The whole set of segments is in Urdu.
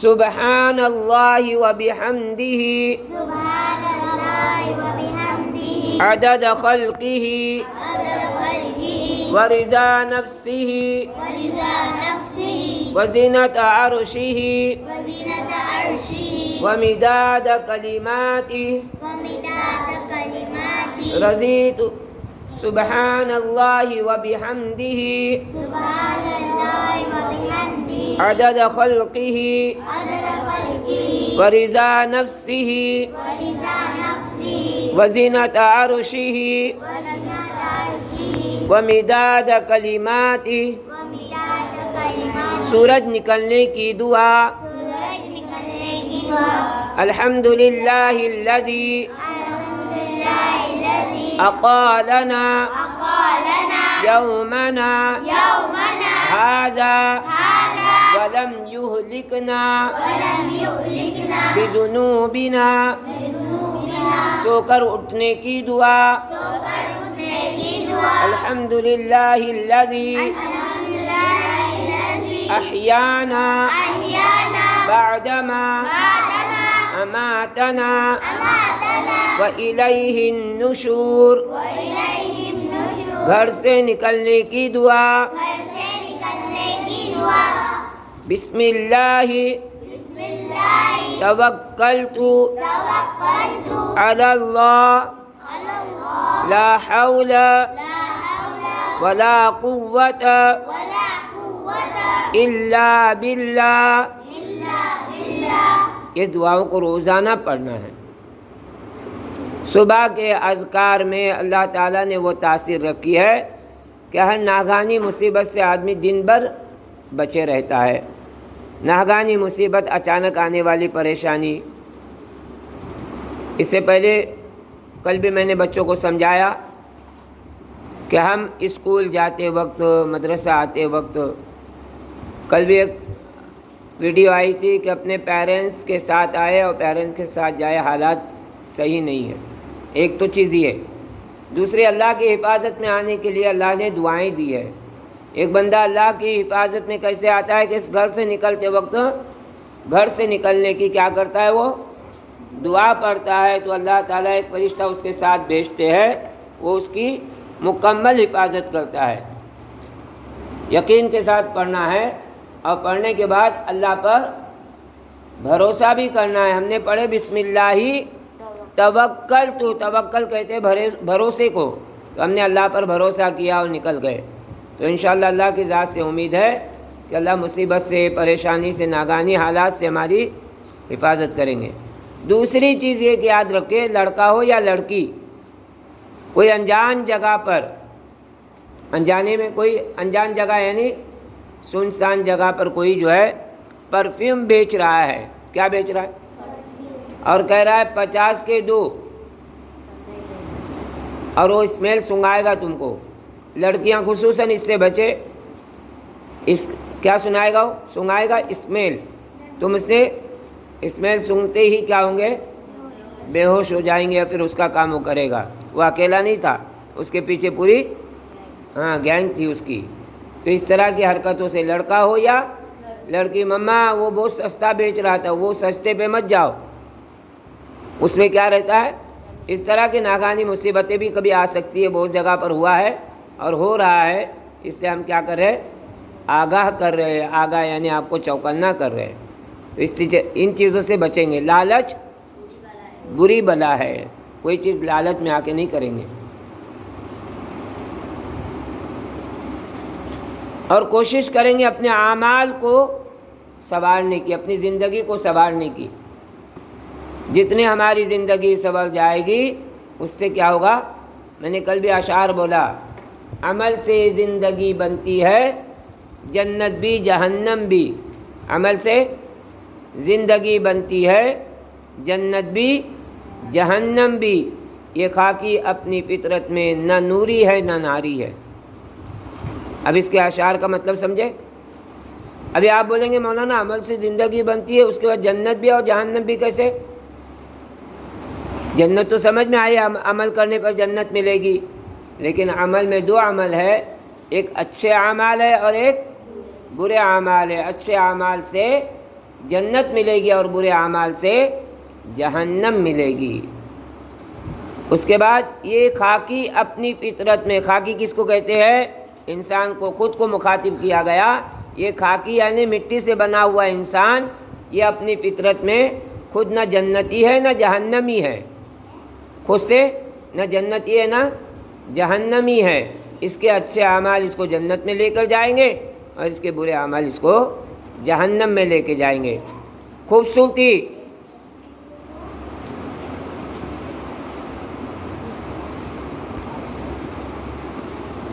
سبحان اللہ وبحمدہ سبحان اللہ وبحمدہ عدد خلقہ عدد خلقہ ورضا نفسہ ورضا نفسہ وزنة عرشہ وزینة عرشہ ومداد کلماتہ ومداد کلماتہ رضیت سبحان اللہ وبحمدہ سبحان اللہ وبحمدہ عدد خلقہ عدد خلقہ ورضا نفسہ ورضا نفسہ وزنة عرشہ وزینة عرشہ ومداد کلماتہ ومداد کلماتہ سورج نکلنے کی دعا سورج نکلنے کی دعا الحمدللہ الذی الحمدللہ الذی اقالنا اقالنا یومنا یومنا ھذا ھذا ولم یہلکنا ولم یہلکنا بذنوبنا بذنوبنا سو کر اٹھنے کی دعا سو کر اٹھنے کی دعا الحمدللہ الذی الحمدللہ الذی احیانا احیانا بعدما بعدما اماتنا اماتنا وإلیہ النشور وإلیہ النشور گھر سے نکلنے کی دعا گھر سے نکلنے کی دعا بسم اللہ بسم اللہ توکلت توکلت علی اللہ علی اللہ لا حول لا حول ولا قوة ولا قوة الا باللہ. الا باللہ. اس دعاؤں کو روزانہ پڑھنا ہے. صبح کے اذکار میں اللہ تعالیٰ نے وہ تاثیر رکھی ہے کہ ہر ناگہانی مصیبت سے آدمی دن بھر بچے رہتا ہے. ناگہانی مصیبت، اچانک آنے والی پریشانی. اس سے پہلے کل بھی میں نے بچوں کو سمجھایا کہ ہم اسکول جاتے وقت، مدرسہ آتے وقت، کل بھی ایک ویڈیو آئی تھی کہ اپنے پیرنٹس کے ساتھ آئے اور پیرنٹس کے ساتھ جائے، حالات صحیح نہیں ہے. ایک تو چیز یہ ہے. دوسری، اللہ کی حفاظت میں آنے کے لیے اللہ نے دعائیں دی ہے. ایک بندہ اللہ کی حفاظت میں کیسے آتا ہے کہ اس گھر سے نکلتے وقت گھر سے نکلنے کی کیا کرتا ہے، وہ دعا پڑھتا ہے تو اللہ تعالیٰ ایک فرشتہ اس کے ساتھ بھیجتے ہیں، وہ اس کی مکمل حفاظت کرتا ہے. یقین کے ساتھ پڑھنا ہے اور پڑھنے کے بعد اللہ پر بھروسہ بھی کرنا ہے. ہم نے پڑھے بسم اللہ توکل، تو توکل کہتے بھروسے کو. تو ہم نے اللہ پر بھروسہ کیا اور نکل گئے. تو انشاءاللہ اللہ کی ذات سے امید ہے کہ اللہ مصیبت سے، پریشانی سے، ناگہانی حالات سے ہماری حفاظت کریں گے. دوسری چیز یہ کہ یاد رکھے، لڑکا ہو یا لڑکی، کوئی انجان جگہ پر، انجانے میں کوئی انجان جگہ یعنی سنسان جگہ پر کوئی جو ہے پرفیوم بیچ رہا ہے. کیا بیچ رہا ہے؟ اور کہہ رہا ہے 50 کے 2، اور وہ اسمیل سنگائے گا تم کو. لڑکیاں خصوصاً اس سے بچے. اس کیا سنائے گا؟ وہ سنگائے گا اسمیل. تم اس سے اسمیل سنگتے ہی کیا ہوں گے؟ بے ہوش ہو جائیں گے. پھر اس کا کام وہ کرے گا. وہ اکیلا نہیں تھا، اس کے پیچھے پوری گینگ تھی اس کی. تو اس طرح کی حرکتوں سے لڑکا ہو یا لڑکی، مما وہ بہت سستا بیچ رہا تھا، وہ سستے پہ مت جاؤ، اس میں کیا رہتا ہے. اس طرح کی ناگہانی مصیبتیں بھی کبھی آ سکتی ہے. بہت جگہ پر ہوا ہے اور ہو رہا ہے. اس لیے ہم کیا کر رہے ہیں؟ آگاہ کر رہے ہیں. آگاہ یعنی آپ کو چوکنا کر رہے ہیں. تو ان چیزوں سے بچیں گے. لالچ بری بلا ہے. کوئی چیز لالچ میں آ کے نہیں کریں گے. اور کوشش کریں گے اپنے اعمال کو سنوارنے کی، اپنی زندگی کو سنوارنے کی. جتنے ہماری زندگی سنور جائے گی اس سے کیا ہوگا؟ میں نے کل بھی اشعار بولا، عمل سے زندگی بنتی ہے، جنت بھی جہنم بھی. عمل سے زندگی بنتی ہے، جنت بھی جہنم بھی. یہ خاکی اپنی فطرت میں نہ نوری ہے نہ ناری ہے. اب اس کے اشعار کا مطلب سمجھے؟ ابھی آپ بولیں گے مولانا عمل سے زندگی بنتی ہے، اس کے بعد جنت بھی اور جہنم بھی کیسے؟ جنت تو سمجھ میں آئی، عمل کرنے پر جنت ملے گی. لیکن عمل میں 2 عمل ہے، ایک اچھے اعمال ہے اور ایک برے اعمال ہے. اچھے اعمال سے جنت ملے گی اور برے اعمال سے جہنم ملے گی۔ اس کے بعد یہ خاکی اپنی فطرت میں، خاکی کس کو کہتے ہیں؟ انسان کو خود کو مخاطب کیا گیا۔ یہ خاکی یعنی مٹی سے بنا ہوا انسان، یہ اپنی فطرت میں خود نہ جنتی ہے نہ جہنمی ہے، خود سے نہ جنتی ہے نہ جہنمی ہے۔ اس کے اچھے اعمال اس کو جنت میں لے کر جائیں گے اور اس کے برے اعمال اس کو جہنم میں لے کے جائیں گے۔ خوبصورتی،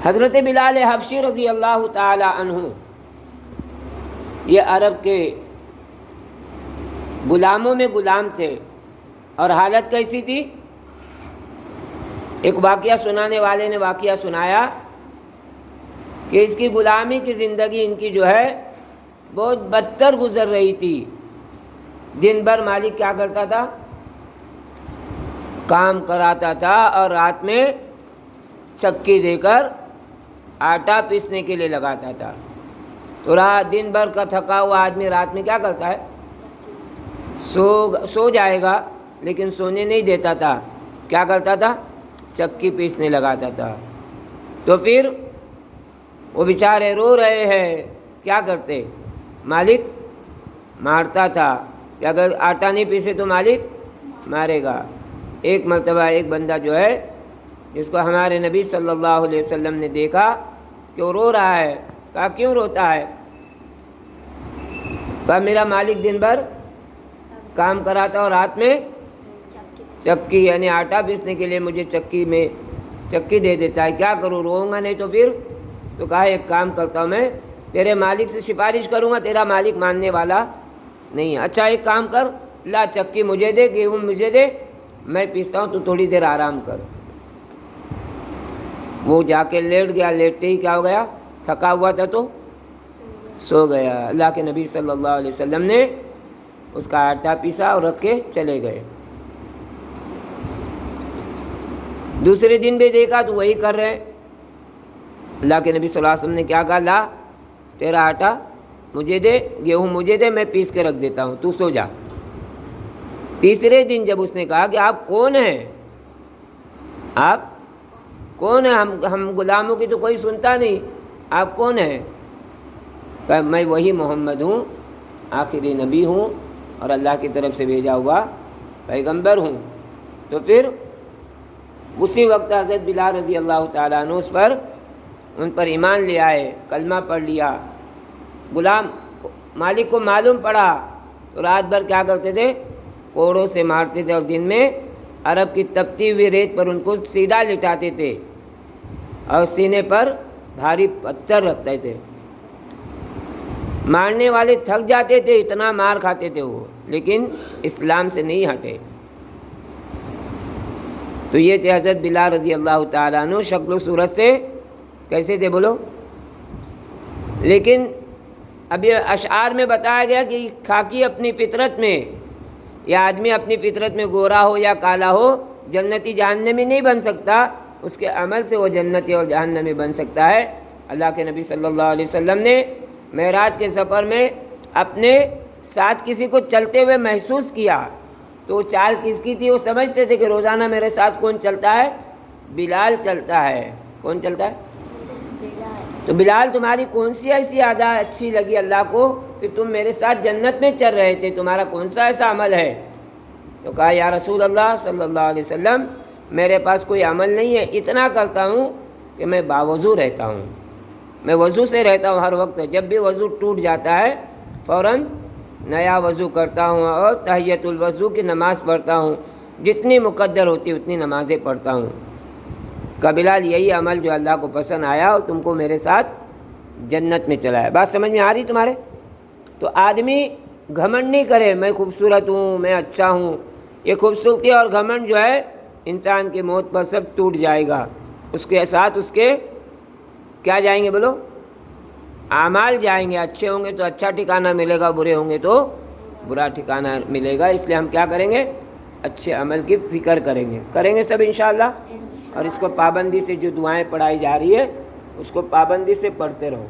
حضرت بلال حبشی رضی اللہ تعالی عنہ یہ عرب کے غلاموں میں غلام تھے، اور حالت کیسی تھی؟ ایک واقعہ سنانے والے نے واقعہ سنایا کہ اس کی غلامی کی زندگی ان کی جو ہے بہت بدتر گزر رہی تھی۔ دن بھر مالک کیا کرتا تھا؟ کام کراتا تھا اور رات میں چکی دے کر آٹا پیسنے کے لیے لگاتا تھا۔ تو دن بھر کا تھکا ہوا آدمی رات میں کیا کرتا ہے؟ سو جائے گا، لیکن سونے نہیں دیتا تھا۔ کیا کرتا تھا؟ چکی پیسنے لگاتا تھا۔ تو پھر وہ بیچارے رو رہے ہیں، کیا کرتے؟ مالک مارتا تھا کہ اگر آٹا نہیں پیسے تو مالک مارے گا۔ ایک مرتبہ ایک بندہ جو ہے جس کو ہمارے نبی صلی اللہ علیہ وسلم نے دیکھا کہ وہ رو رہا ہے، کہا کیوں روتا ہے؟ کہا میرا مالک دن بھر کام کراتا اور رات میں چکی یعنی آٹا پیسنے کے لیے مجھے چکی دے دیتا ہے، کیا کروں؟ روؤں گا نہیں تو پھر؟ تو کہا ایک کام کرتا ہوں، میں تیرے مالک سے سفارش کروں گا، تیرا مالک ماننے والا نہیں ہے۔ اچھا ایک کام کر، لا چکی مجھے دے، گیہوں مجھے دے، میں پیستا ہوں، تو تھوڑی دیر آرام کر۔ وہ جا کے لیٹ گیا، لیٹتے ہی کیا ہو گیا؟ تھکا ہوا تھا تو سو گیا۔ اللہ کے نبی صلی اللہ علیہ وسلم نے اس کا آٹا پیسا اور رکھ کے چلے گئے۔ دوسرے دن بھی دیکھا تو وہی کر رہے۔ اللہ کے نبی صلی اللہ علیہ وسلم نے کیا کہا؟ لا تیرا آٹا مجھے دے، گیہوں مجھے دے، میں پیس کے رکھ دیتا ہوں، تو سو جا۔ تیسرے دن جب اس نے کہا کہ آپ کون ہیں؟ آپ کون ہیں؟ ہم غلاموں کی تو کوئی سنتا نہیں، آپ کون ہیں؟ کہ میں وہی محمد ہوں، آخری نبی ہوں اور اللہ کی طرف سے بھیجا ہوا پیغمبر ہوں۔ تو پھر اسی وقت حضرت بلال رضی اللہ تعالیٰ عنہ ان پر ایمان لے آئے، کلمہ پڑھ لیا۔ غلام مالک کو معلوم پڑا تو رات بھر کیا کرتے تھے؟ کوڑوں سے مارتے تھے، اور دن میں عرب کی تپتی ہوئی ریت پر ان کو سیدھا لٹاتے تھے اور سینے پر بھاری پتھر رکھتے تھے۔ مارنے والے تھک جاتے تھے، اتنا مار کھاتے تھے وہ، لیکن اسلام سے نہیں ہٹے۔ تو یہ تھے حضرت بلال رضی اللہ تعالیٰ عنہ، شکل و صورت سے کیسے تھے بولو؟ لیکن اب یہ اشعار میں بتایا گیا کہ خاکی اپنی فطرت میں، یا آدمی اپنی فطرت میں گورا ہو یا کالا ہو، جنتی جہنمی نہیں بن سکتا، اس کے عمل سے وہ جنتی اور جہنمی بن سکتا ہے۔ اللہ کے نبی صلی اللہ علیہ وسلم نے معراج کے سفر میں اپنے ساتھ کسی کو چلتے ہوئے محسوس کیا، تو وہ چال کس کی تھی؟ وہ سمجھتے تھے کہ روزانہ میرے ساتھ کون چلتا ہے؟ بلال چلتا ہے۔ کون چلتا ہے؟ تو بلال تمہاری کون سی ایسی عادت اچھی لگی اللہ کو کہ تم میرے ساتھ جنت میں چل رہے تھے؟ تمہارا کون سا ایسا عمل ہے؟ تو کہا یا رسول اللہ صلی اللہ علیہ وسلم، میرے پاس کوئی عمل نہیں ہے، اتنا کرتا ہوں کہ میں باوضو رہتا ہوں، میں وضو سے رہتا ہوں ہر وقت، جب بھی وضو ٹوٹ جاتا ہے فوراً نیا وضو کرتا ہوں اور تحیۃ الوضو کی نماز پڑھتا ہوں، جتنی مقدر ہوتی اتنی نمازیں پڑھتا ہوں۔ کہ بلال یہی عمل جو اللہ کو پسند آیا اور تم کو میرے ساتھ جنت میں چلایا۔ بات سمجھ میں آ رہی تمہارے؟ تو آدمی گھمنڈ نہیں کرے میں خوبصورت ہوں، میں اچھا ہوں۔ یہ خوبصورتی اور گھمنڈ جو ہے انسان کی موت پر سب ٹوٹ جائے گا، اس کے ساتھ اس کے کیا جائیں گے بولو؟ اعمال جائیں گے۔ اچھے ہوں گے تو اچھا ٹھکانہ ملے گا، برے ہوں گے تو برا ٹھکانہ ملے گا۔ اس لیے ہم کیا کریں گے؟ اچھے عمل کی فکر کریں گے سب انشاءاللہ۔ اور اس کو پابندی سے جو دعائیں پڑھائی جا رہی ہے اس کو پابندی سے پڑھتے رہو۔